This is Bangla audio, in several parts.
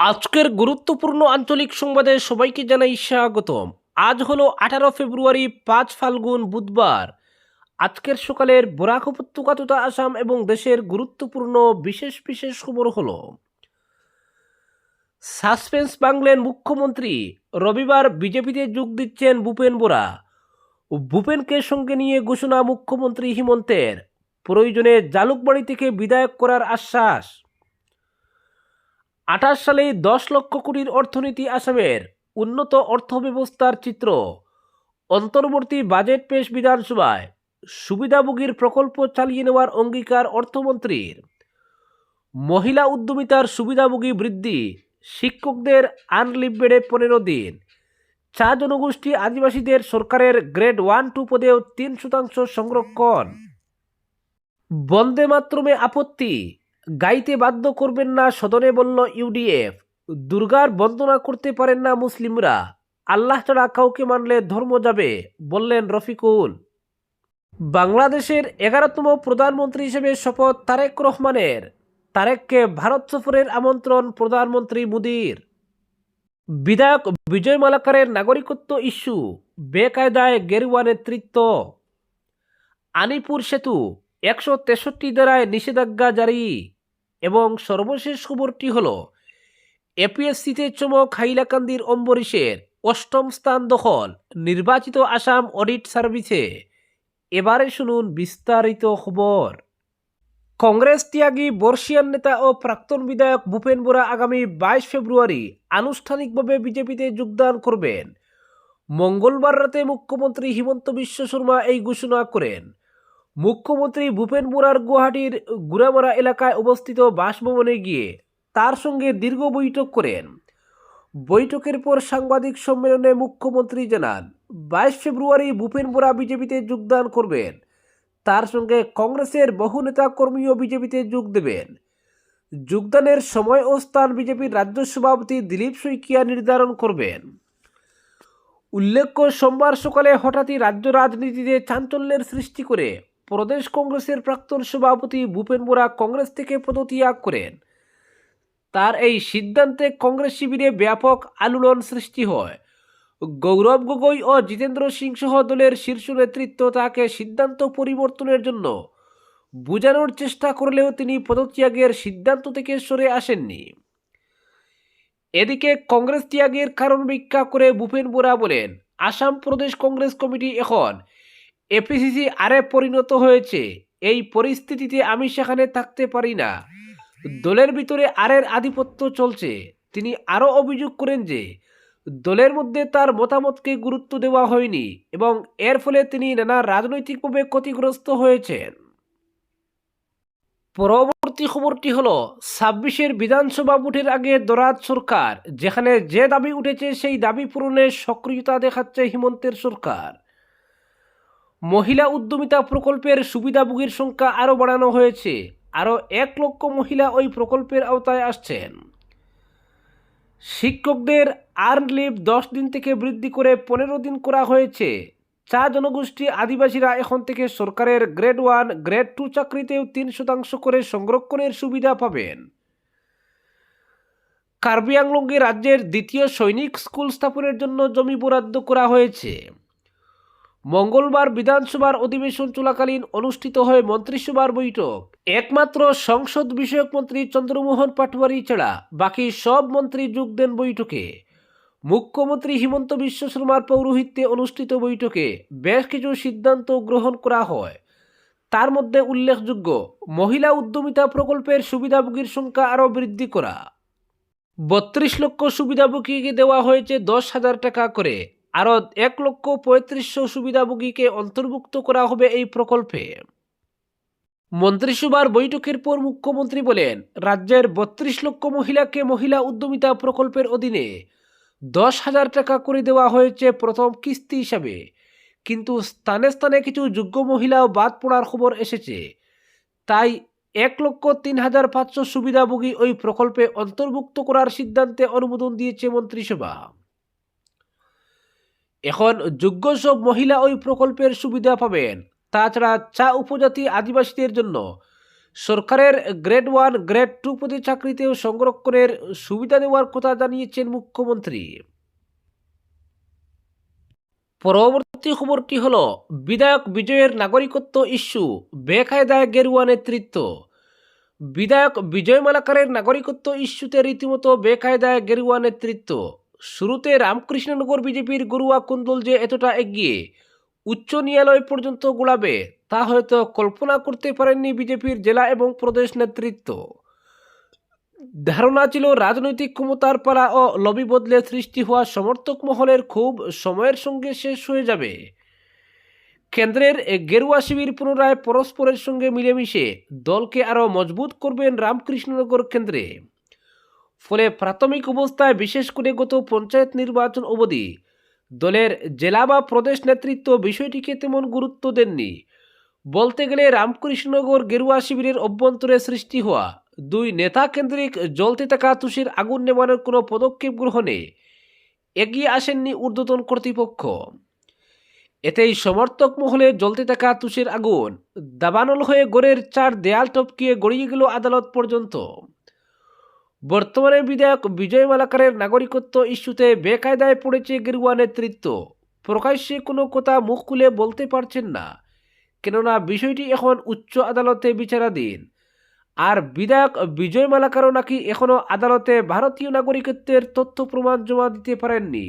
আজকের গুরুত্বপূর্ণ আঞ্চলিক সংবাদে সবাইকে জানাই স্বাগতম। আজ হলো 18 ফেব্রুয়ারি, 5 ফাল্গুন, বুধবার। আজকের সকালের বরাক উপত্যকা তথা আসাম এবং দেশের গুরুত্বপূর্ণ বিশেষ বিশেষ খবর হলো: সাসপেন্স ভাঙলেন মুখ্যমন্ত্রী, রবিবার বিজেপিতে যোগ দিচ্ছেন ভূপেন বোরা। ভূপেনকে সঙ্গে নিয়ে ঘোষণা মুখ্যমন্ত্রী হিমন্তের, প্রয়োজনে জালুকবাড়ি থেকে বিধায়ক করার আশ্বাস। 28 সালে 10 লক্ষ কোটির অর্থনীতি আসামের, উন্নত অর্থব্যবস্থার চিত্র। অন্তর্বর্তী বাজেট পেশ বিধানসভায়, সুবিধাভোগীর প্রকল্প চালিয়ে নেওয়ার অঙ্গীকার অর্থমন্ত্রীর। মহিলা উদ্যমিতার সুবিধাভোগী বৃদ্ধি, শিক্ষকদের আনলিভ বেড়ে 15 দিন। চা জনগোষ্ঠী আদিবাসীদের সরকারের গ্রেড 1-2 পদেও 3% সংরক্ষণ। বন্দে মাতরমে আপত্তি, গাইতে বাধ্য করবেন না সদনে বলল ইউডিএফ। দুর্গার বন্দনা করতে পারেন না মুসলিমরা, আল্লাহ ছাড়া কাউকে মানলে ধর্ম যাবে বললেন রফিকুল। বাংলাদেশের 11তম প্রধানমন্ত্রী হিসেবে শপথ তারেক রহমানের, তারেককে ভারত সফরের আমন্ত্রণ প্রধানমন্ত্রী মোদীর। বিধায়ক বিজয় মালাকারের নাগরিকত্ব ইস্যু, বেকায়দায় গেরুয়া নেতৃত্ব। আনিপুর সেতু 163 ধারায় নিষেধাজ্ঞা জারি। এবং সর্বশেষ খবরটি হল, এপিএসসিতে চমক হাইলাকান্দির অম্বরীশের, 8ম স্থান দখল নির্বাচিত আসাম অডিট সার্ভিসে। এবারে শুনুন বিস্তারিত খবর। কংগ্রেস ত্যাগী বর্ষিয়ান নেতা ও প্রাক্তন বিধায়ক ভূপেন বোরা আগামী 22 ফেব্রুয়ারি আনুষ্ঠানিকভাবে বিজেপিতে যোগদান করবেন। মঙ্গলবার রাতে মুখ্যমন্ত্রী হিমন্ত বিশ্ব শর্মা এই ঘোষণা করেন। মুখ্যমন্ত্রী ভূপেন বোরার গুয়াহাটির গুড়ামারা এলাকায় অবস্থিত বাসভবনে গিয়ে তার সঙ্গে দীর্ঘ বৈঠক করেন। বৈঠকের পর সাংবাদিক সম্মেলনে মুখ্যমন্ত্রী জানান, 22 ফেব্রুয়ারি ভূপেন বোরা বিজেপিতে যোগদান করবেন। তার সঙ্গে কংগ্রেসের বহু নেতা কর্মীও বিজেপিতে যোগ দেবেন। যোগদানের সময় ও স্থান বিজেপির রাজ্য সভাপতি দিলীপ শইকিয়া নির্ধারণ করবেন। উল্লেখ্য, সোমবার সকালে হঠাৎই রাজ্য রাজনীতিতে চাঞ্চল্যের সৃষ্টি করে প্রদেশ কংগ্রেসের প্রাক্তন সভাপতি ভূপেন বোরা কংগ্রেস থেকে পদত্যাগ করেন। তার এই সিদ্ধান্তে কংগ্রেস শিবিরে ব্যাপক আলোড়ন সৃষ্টি হয়। গৌরব গগৈ ও জিতেন্দ্র সিং সহ দলের শীর্ষ নেতৃত্ব তাকে সিদ্ধান্ত পরিবর্তনের জন্য বোঝানোর চেষ্টা করলেও তিনি পদত্যাগের সিদ্ধান্ত থেকে সরে আসেননি। এদিকে কংগ্রেস ত্যাগের কারণ ব্যাখ্যা করে ভূপেন বোরা বলেন, আসাম প্রদেশ কংগ্রেস কমিটি এখন এপিসিসি আরে পরিণত হয়েছে। এই পরিস্থিতিতে আমি সেখানে থাকতে পারি না। দলের ভিতরে আরের আধিপত্য চলছে। তিনি আরও অভিযোগ করেন যে দলের মধ্যে তার মতামতকে গুরুত্ব দেওয়া হয়নি এবং এর ফলে তিনি নানা রাজনৈতিকভাবে ক্ষতিগ্রস্ত হয়েছেন। পরবর্তী খবরটি হলো, 26-এর বিধানসভা ভোটের আগে দরাজ সরকার, যেখানে যে দাবি উঠেছে সেই দাবি পূরণে সক্রিয়তা দেখাচ্ছে হিমন্তের সরকার। মহিলা উদ্যমিতা প্রকল্পের সুবিধাভোগীর সংখ্যা আরও বাড়ানো হয়েছে। আরও 1 লক্ষ মহিলা ওই প্রকল্পের আওতায় আসছেন। শিক্ষকদের আর্ন লিভ 10 দিন থেকে বৃদ্ধি করে 15 দিন করা হয়েছে। চা জনগোষ্ঠী আদিবাসীরা এখন থেকে সরকারের গ্রেড 1, গ্রেড 2 চাকরিতেও 3% করে সংরক্ষণের সুবিধা পাবেন। কার্বি আংলংয়ে রাজ্যের দ্বিতীয় সৈনিক স্কুল স্থাপনের জন্য জমি বরাদ্দ করা হয়েছে। মঙ্গলবার বিধানসভার অধিবেশন চলাকালীন অনুষ্ঠিত হয় মন্ত্রিসভার বৈঠক। একমাত্র সংসদ বিষয়ক মন্ত্রী চন্দ্রমোহন পাটোয়ারি ছাড়া বাকি সব মন্ত্রী যোগ দেন বৈঠকে। মুখ্যমন্ত্রী হিমন্ত বিশ্ব শর্মার পৌরোহিত্যে অনুষ্ঠিত বৈঠকে বেশ কিছু সিদ্ধান্ত গ্রহণ করা হয়। তার মধ্যে উল্লেখযোগ্য, মহিলা উদ্যমিতা প্রকল্পের সুবিধাভোগীর সংখ্যা আরও বৃদ্ধি করা। 32 লক্ষ সুবিধাভোগীকে দেওয়া হয়েছে 10,000 টাকা করে। আরও 1,35,000 সুবিধাভোগীকে অন্তর্ভুক্ত করা হবে এই প্রকল্পে। মন্ত্রিসভার বৈঠকের পর মুখ্যমন্ত্রী বলেন, রাজ্যের 32 লক্ষ মহিলাকে মহিলা উদ্যমিতা প্রকল্পের অধীনে 10,000 টাকা করে দেওয়া হয়েছে প্রথম কিস্তি হিসাবে। কিন্তু স্থানে স্থানে কিছু যোগ্য মহিলাও বাদ পড়ার খবর এসেছে। তাই 1,03,500 সুবিধাভোগী ওই প্রকল্পে অন্তর্ভুক্ত করার সিদ্ধান্তে অনুমোদন দিয়েছে মন্ত্রিসভা। এখন যোগ্য সব মহিলা ওই প্রকল্পের সুবিধা পাবেন। তাছাড়া চা উপজাতি আদিবাসীদের জন্য সরকারের গ্রেড 1, গ্রেড 2 পদে চাকরিতেও সংরক্ষণের সুবিধা দেওয়ার কথা জানিয়েছেন মুখ্যমন্ত্রী। পরবর্তী খবরটি হল বিধায়ক বিজয়ের নাগরিকত্ব ইস্যু, বেকায়দায় গেরুয়া নেতৃত্ব। বিধায়ক বিজয় মালাকারের নাগরিকত্ব ইস্যুতে রীতিমতো বেকায়দায় গেরুয়া নেতৃত্ব। শুরুতে রামকৃষ্ণনগর বিজেপির গরুয়া কুন্দল যে এতটা এগিয়ে উচ্চ ন্যায়ালয় পর্যন্ত গোড়াবে তা হয়তো কল্পনা করতে পারেননি বিজেপির জেলা এবং প্রদেশ নেতৃত্ব। ধারণা ছিল রাজনৈতিক ক্ষমতার পালা ও লবি বদলে সৃষ্টি হওয়া সমর্থক মহলের খুব সময়ের সঙ্গে শেষ হয়ে যাবে। কেন্দ্রের গেরুয়া শিবির পুনরায় পরস্পরের সঙ্গে মিলেমিশে দলকে আরও মজবুত করবেন রামকৃষ্ণনগর কেন্দ্রে। ফলে প্রাথমিক অবস্থায় বিশেষ করে গত পঞ্চায়েত নির্বাচন অবধি দলের জেলা বা প্রদেশ নেতৃত্ব বিষয়টিকে তেমন গুরুত্ব দেননি। বলতে গেলে রামকৃষ্ণনগর গেরুয়া শিবিরের অভ্যন্তরে সৃষ্টি হওয়া দুই নেতা কেন্দ্রিক জ্বলতে থাকা তুষের আগুন নেভানোর কোনো পদক্ষেপ গ্রহণে এগিয়ে আসেননি ঊর্ধ্বতন কর্তৃপক্ষ। এতেই সমর্থক মহলে জ্বলতে থাকা তুষের আগুন দাবানল হয়ে গড়ের চার দেয়াল টপকিয়ে গড়িয়ে গেল আদালত পর্যন্ত। বর্তমানে বিধায়ক বিজয় মালাকারের নাগরিকত্ব ইস্যুতে বেকায়দায় পড়েছে গেরুয়া নেতৃত্ব। প্রকাশ্যে কোনো কথা মুখ খুলে বলতে পারছেন না, কেননা বিষয়টি এখন উচ্চ আদালতে বিচারাধীন। আর বিধায়ক বিজয় মালাকারও নাকি এখনও আদালতে ভারতীয় নাগরিকত্বের তথ্য প্রমাণ জমা দিতে পারেননি,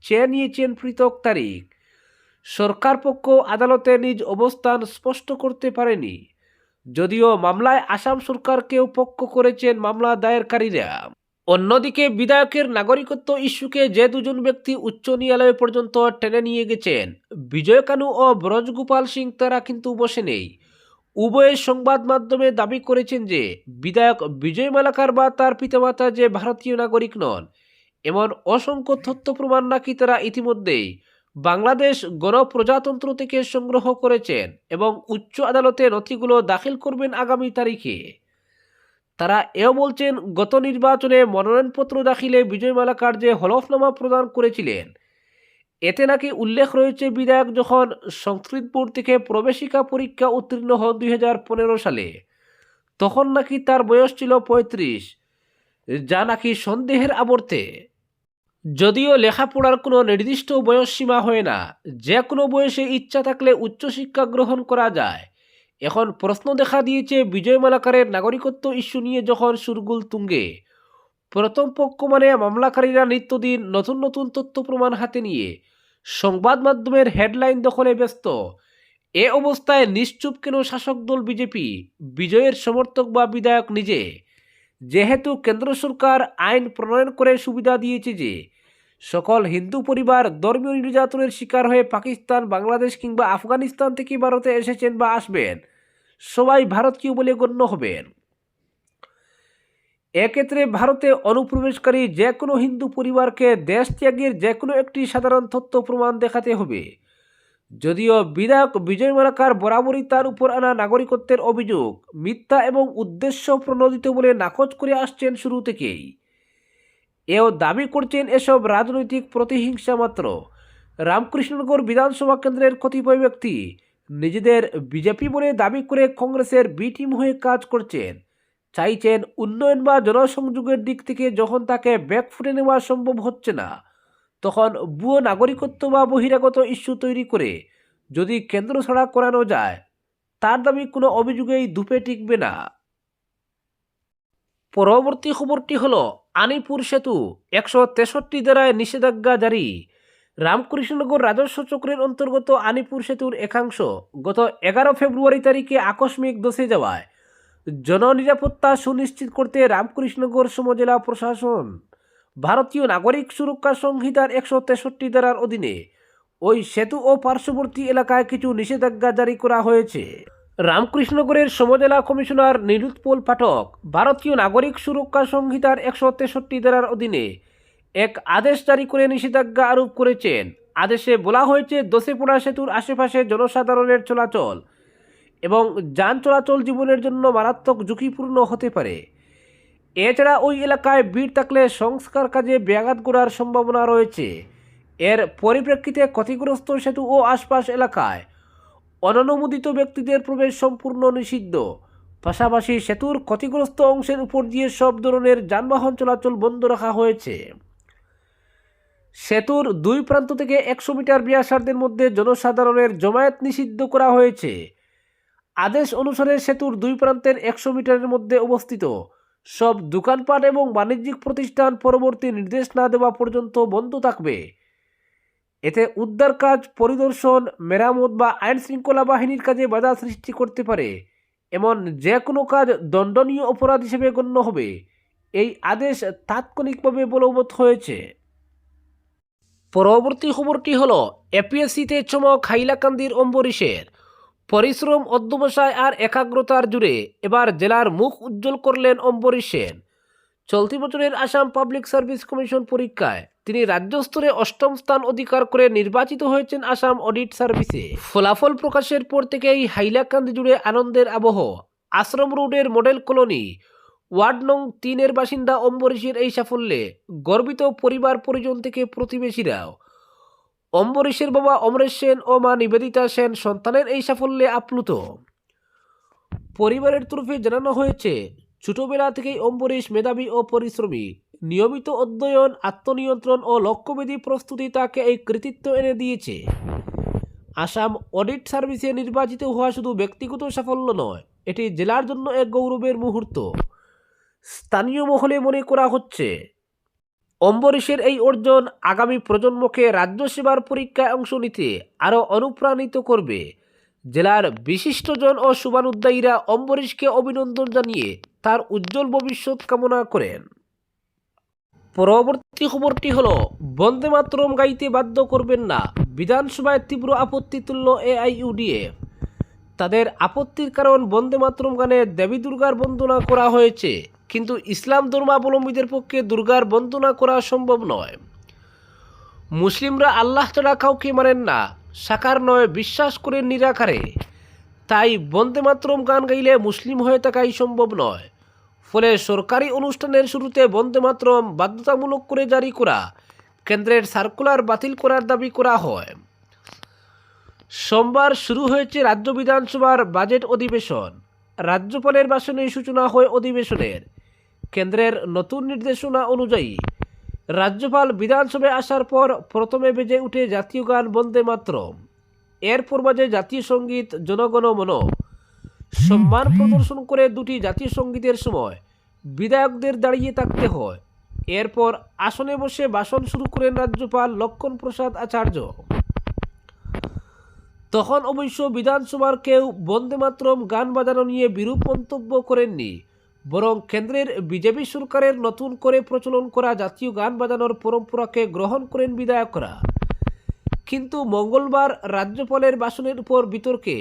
চেয়ে নিয়েছেন পৃথক তারিখ। সরকার পক্ষ আদালতে নিজ অবস্থান স্পষ্ট করতে পারেনি, যদিও মামলায় আসাম সরকারকেও পক্ষ করেছেন মামলা দায়েরকারীরা। অন্যদিকে বিধায়কের নাগরিকত্ব ইস্যুকে যে দুজন ব্যক্তি উচ্চ ন্যায়ালয় পর্যন্ত টেনে নিয়ে গেছেন, বিজয় কানু ও ব্রজগোপাল সিং, তারা কিন্তু বসে নেই। উভয় সংবাদ মাধ্যমে দাবি করেছেন যে বিধায়ক বিজয় মালাকার বা তার পিতামাতা যে ভারতীয় নাগরিক নন, এমন অসংখ্য তথ্য প্রমাণ নাকি তারা ইতিমধ্যেই বাংলাদেশ গণপ্রজাতন্ত্র থেকে সংগ্রহ করেছেন এবং উচ্চ আদালতে নথিগুলো দাখিল করবেন আগামী তারিখে। তারা এও বলছেন, গত নির্বাচনে মনোনয়নপত্র দাখিলে বিজয় মালাকার যে হলফনামা প্রদান করেছিলেন, এতে নাকি উল্লেখ রয়েছে বিধায়ক যখন সংস্কৃত বোর্ড থেকে প্রবেশিকা পরীক্ষা উত্তীর্ণ হন 2015 সালে, তখন নাকি তার বয়স ছিল 35, যা নাকি সন্দেহের আবর্তে। যদিও লেখাপড়ার কোনো নির্দিষ্ট বয়স সীমা হয় না, যে কোনো বয়সে ইচ্ছা থাকলে উচ্চশিক্ষা গ্রহণ করা যায়। এখন প্রশ্ন দেখা দিয়েছে বিজয় মালাকারের নাগরিকত্ব ইস্যু নিয়ে যখন সুরগুল তুঙ্গে, প্রথম পক্ষ মানে মামলাকারীরা নিত্যদিন নতুন নতুন তথ্য প্রমাণ হাতে নিয়ে সংবাদ মাধ্যমের হেডলাইন দখলে ব্যস্ত। এ অবস্থায় নিশ্চুপ কেন শাসক দল বিজেপি, বিজয়ের সমর্থক বা বিধায়ক নিজে? যেহেতু কেন্দ্র সরকার আইন প্রণয়ন করে সুবিধা দিয়েছে যে সকল হিন্দু পরিবার ধর্মীয় নির্যাতনের শিকার হয়ে পাকিস্তান, বাংলাদেশ কিংবা আফগানিস্তান থেকে ভারতে এসেছেন বা আসবেন, সবাই ভারতীয় বলে গণ্য হবেন। এক্ষেত্রে ভারতে অনুপ্রবেশকারী যে কোনো হিন্দু পরিবারকে দেশ ত্যাগের যে কোনো একটি সাধারণ তথ্য প্রমাণ দেখাতে হবে। যদিও বিধায়ক বিজয় মালাকার বরাবরই তার উপর আনা নাগরিকত্বের অভিযোগ মিথ্যা এবং উদ্দেশ্য প্রণোদিত বলে নাকচ করে আসছেন শুরু থেকেই। এও দাবি করছেন এসব রাজনৈতিক প্রতিহিংসা মাত্র। রামকৃষ্ণনগর বিধানসভা কেন্দ্রের কতিপয় ব্যক্তি নিজেদের বিজেপি বলে দাবি করে কংগ্রেসের বি টিম হয়ে কাজ করছেন, চাইছেন উন্নয়ন বা জনসংযোগের দিক থেকে যখন তাকে ব্যাকফুটে নেওয়া সম্ভব হচ্ছে না, তখন ভুয়ো নাগরিকত্ব বা বহিরাগত ইস্যু তৈরি করে যদি কেন্দ্র ছাড়া করানো যায়, তার দাবি কোনো অভিযোগেই ধুপে টিকবে না। পরবর্তী খবরটি হলো আনিপুর সেতু 163 ধারায় নিষেধাজ্ঞা জারি। রামকৃষ্ণনগর রাজস্ব চক্রের অন্তর্গত আনিপুর সেতুর একাংশ গত 11 ফেব্রুয়ারি তারিখে আকস্মিক ধসে যাওয়ায় জননিরাপত্তা সুনিশ্চিত করতে রামকৃষ্ণনগর সমজেলা প্রশাসন ভারতীয় নাগরিক সুরক্ষা সংহিতার 163 ধারার অধীনে ওই সেতু ও পার্শ্ববর্তী এলাকায় কিছু নিষেধাজ্ঞা জারি করা হয়েছে। রামকৃষ্ণনগরের সমজেলা কমিশনার নীলুৎপল পাঠক ভারতীয় নাগরিক সুরক্ষা সংহিতার 163 ধারার অধীনে এক আদেশ জারি করে নিষেধাজ্ঞা আরোপ করেছেন। আদেশে বলা হয়েছে, ধসে পড়া সেতুর আশেপাশে জনসাধারণের চলাচল এবং যান চলাচল জীবনের জন্য মারাত্মক ঝুঁকিপূর্ণ হতে পারে। এছাড়া ওই এলাকায় ভিড় থাকলে সংস্কার কাজে ব্যাঘাত ঘটার সম্ভাবনা রয়েছে। এর পরিপ্রেক্ষিতে ক্ষতিগ্রস্ত সেতু ও আশপাশ এলাকায় অননুমোদিত ব্যক্তিদের প্রবেশ সম্পূর্ণ নিষিদ্ধ। পাশাপাশি সেতুর ক্ষতিগ্রস্ত অংশের উপর দিয়ে সব ধরনের যানবাহন চলাচল বন্ধ রাখা হয়েছে। সেতুর দুই প্রান্ত থেকে 100 মিটার ব্যাসার্ধের মধ্যে জনসাধারণের জমায়েত নিষিদ্ধ করা হয়েছে। আদেশ অনুসারে সেতুর দুই প্রান্তের 100 মিটারের মধ্যে অবস্থিত সব দোকানপাট এবং বাণিজ্যিক প্রতিষ্ঠান পরবর্তী নির্দেশ না দেওয়া পর্যন্ত বন্ধ থাকবে। এতে উদ্ধার কাজ, পরিদর্শন, মেরামত বা আইন শৃঙ্খলা বাহিনীর কাজে বাধা সৃষ্টি করতে পারে এমন যে কোনো কাজ দণ্ডনীয় অপরাধ হিসেবে গণ্য হবে। এই আদেশ তাৎক্ষণিকভাবে বলবৎ হয়েছে। পরবর্তী খবরটি হলো এপিএসসিতে চমক হাইলাকান্দির অম্বরীশের। পরিশ্রম, অধ্যবসায় আর একাগ্রতার জুড়ে এবার জেলার মুখ উজ্জ্বল করলেন অম্বরীশ সেন। চলতি বছরের আসাম পাবলিক সার্ভিস কমিশন পরীক্ষায় তিনি রাজ্য স্তরে 8ম স্থান অধিকার করে নির্বাচিত হয়েছেন আসাম অডিট সার্ভিসে। ফলাফল প্রকাশের পর থেকেই হাইলাকান্দি জুড়ে আনন্দের আবহ। আশ্রম রোডের মডেল কলোনি ওয়ার্ড নং 3-এর বাসিন্দা অম্বরীশের এই সাফল্যে গর্বিত পরিবার পরিজন থেকে প্রতিবেশীরাও। অম্বরীশের বাবা অমরেশ সেন ও মা নিবেদিতা সেন সন্তানের এই সাফল্যে আপ্লুত। পরিবারের তরফে জানানো হয়েছে, ছোটবেলা থেকেই অম্বরীশ মেধাবী ও পরিশ্রমী। নিয়মিত অধ্যয়ন, আত্মনিয়ন্ত্রণ ও লক্ষ্যভেদী প্রস্তুতি তাকে এই কৃতিত্ব এনে দিয়েছে। আসাম অডিট সার্ভিসে নির্বাচিত হওয়া শুধু ব্যক্তিগত সাফল্য নয়, এটি জেলার জন্য এক গৌরবের মুহূর্ত। স্থানীয় মহলে মনে করা হচ্ছে, অম্বরীশের এই অর্জন আগামী প্রজন্মকে রাজ্য সেবার পরীক্ষায় অংশ নিতে আরও অনুপ্রাণিত করবে। জেলার বিশিষ্টজন ও শুভানুদ্দায়ীরা অম্বরীশকে অভিনন্দন জানিয়ে তার উজ্জ্বল ভবিষ্যৎ কামনা করেন। পরবর্তী খবরটি হলো, বন্দে মাতরম গাইতে বাধ্য করবেন না, বিধানসভায় তীব্র আপত্তি তুলল এআইইউডিএফ। তাদের আপত্তির কারণ, বন্দে মাতরম গানে দেবী দুর্গার বন্দনা করা হয়েছে, কিন্তু ইসলাম ধর্মাবলম্বীদের পক্ষে দুর্গার বন্দনা করা সম্ভব নয়। মুসলিমরা আল্লাহ ছাড়া কাউকে মানেন না, সাকার নয়, বিশ্বাস করেন নিরাকারে। তাই বন্দে মাতরম গান গাইলে মুসলিম হয়ে থাকাই সম্ভব নয়। ফলে সরকারি অনুষ্ঠানের শুরুতে বন্দে মাতরম বাধ্যতামূলক করে জারি করা কেন্দ্রের সার্কুলার বাতিল করার দাবি করা হয়। সোমবার শুরু হয়েছে রাজ্য বিধানসভার বাজেট অধিবেশন। রাজ্যপালের ভাষণে সূচনা হয় অধিবেশনের। কেন্দ্রের নতুন নির্দেশনা অনুযায়ী রাজ্যপাল বিধানসভায় আসার পর প্রথমে বেজে উঠে জাতীয় গান বন্দে মাতরম। এরপর বাজে জাতীয় সঙ্গীত জনগণ মন। সম্মান প্রদর্শন করে দুটি জাতীয় সঙ্গীতের সময় বিধায়কদের দাঁড়িয়ে থাকতে হয়। এরপর আসনে বসে ভাষণ শুরু করেন রাজ্যপাল লক্ষণ প্রসাদ আচার্য। তখন অবশ্য বিধানসভার কেউ বন্দে মাতরম গান বাজানো নিয়ে বিরূপ মন্তব্য করেননি, বরং কেন্দ্রের বিজেপি সরকারের নতুন করে প্রচলন করা জাতীয় গান বাজানোর পরম্পরাকে গ্রহণ করেন বিধায়করা। কিন্তু মঙ্গলবার রাজ্যপালের ভাষণের উপর বিতর্কে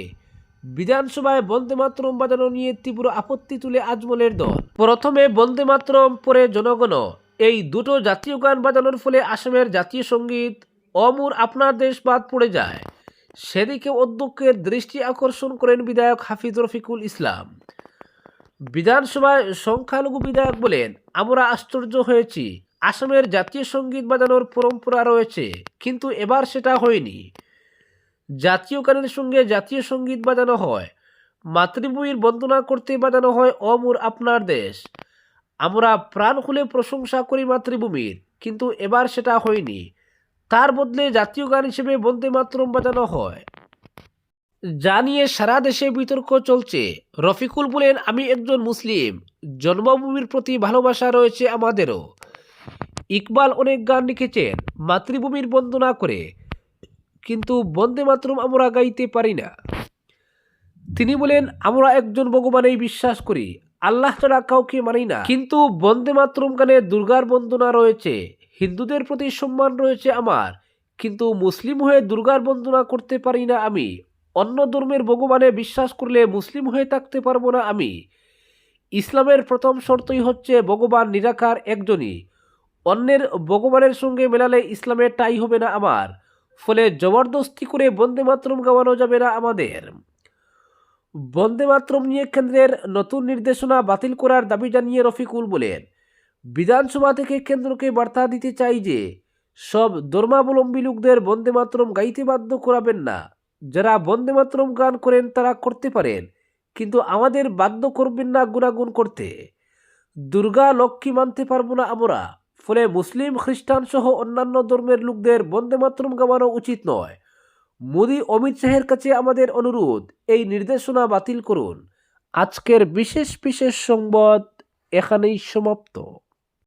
বিধানসভায় বন্দে মাতরম বাজানো নিয়ে তীব্র আপত্তি তুলে আজমলের দল। প্রথমে বন্দে মাতরম, পরে জনগণ, এই দুটো জাতীয় গান বাজানোর ফলে আসামের জাতীয় সঙ্গীত ও মোর আপনার দেশ বাদ পড়ে যায়। সেদিকে অধ্যক্ষের দৃষ্টি আকর্ষণ করেন বিধায়ক হাফিজ রফিকুল ইসলাম। বিধানসভায় সংখ্যালঘু বিধায়ক বলেন, আমরা আশ্চর্য হয়েছি, আসামের জাতীয় সঙ্গীত বাজানোর পরম্পরা রয়েছে, কিন্তু এবার সেটা হয়নি। জাতীয় গানের সঙ্গে জাতীয় সঙ্গীত বাজানো হয়, মাতৃভূমির বন্দনা করতে বাজানো হয় ও মোর আপনার দেশ। আমরা প্রাণ খুলে প্রশংসা করি মাতৃভূমির, কিন্তু এবার সেটা হয়নি। তার বদলে জাতীয় গান হিসেবে বন্দে মাতরম বাজানো হয়। যা নিয়ে সারা দেশে বিতর্ক চলছে। রফিকুল বলেন, আমি একজন মুসলিম, জন্মভূমির প্রতি ভালোবাসা রয়েছে আমাদেরও। ইকবাল অনেক গান লিখেছেন মাতৃভূমির বন্দনা করে, কিন্তু বন্দে মাতরম আমরা গাইতে পারি না। তিনি বলেন, আমরা একজন ভগবানেই বিশ্বাস করি, আল্লাহ ছাড়া কাউকে মানি না, কিন্তু বন্দে মাতরম গানে দুর্গার বন্দনা রয়েছে। হিন্দুদের প্রতি সম্মান রয়েছে আমার, কিন্তু মুসলিম হয়ে দুর্গার বন্দনা করতে পারি না আমি। অন্য ধর্মের ভগবানে বিশ্বাস করলে মুসলিম হয়ে থাকতে পারবো না আমি। ইসলামের প্রথম শর্তই হচ্ছে ভগবান নিরাকার একজনই। অন্যের ভগবানের সঙ্গে মেলালে ইসলামের টাই হবে না আমার। ফলে জবরদস্তি করে বন্দে মাতরম গাওয়ানো যাবে না আমাদের। বন্দে মাতরম নিয়ে কেন্দ্রের নতুন নির্দেশনা বাতিল করার দাবি জানিয়ে রফিকুল বলেন, বিধানসভা থেকে কেন্দ্রকে বার্তা দিতে চাই যে সব ধর্মাবলম্বী লোকদের বন্দে মাতরম গাইতে বাধ্য করাবেন না। যারা বন্দে মাতরম গান করেন তারা করতে পারেন, কিন্তু আমাদের বাধ্য করবেন না গুণাগুণ করতে। দুর্গা লক্ষ্মী মানতে পারবো না আমরা, ফলে মুসলিম খ্রিস্টান সহ অন্যান্য ধর্মের লোকদের বন্দে মাতরম গাওয়ানো উচিত নয়। মোদি অমিত শাহের কাছে আমাদের অনুরোধ, এই নির্দেশনা বাতিল করুন। আজকের বিশেষ বিশেষ সংবাদ এখানেই সমাপ্ত।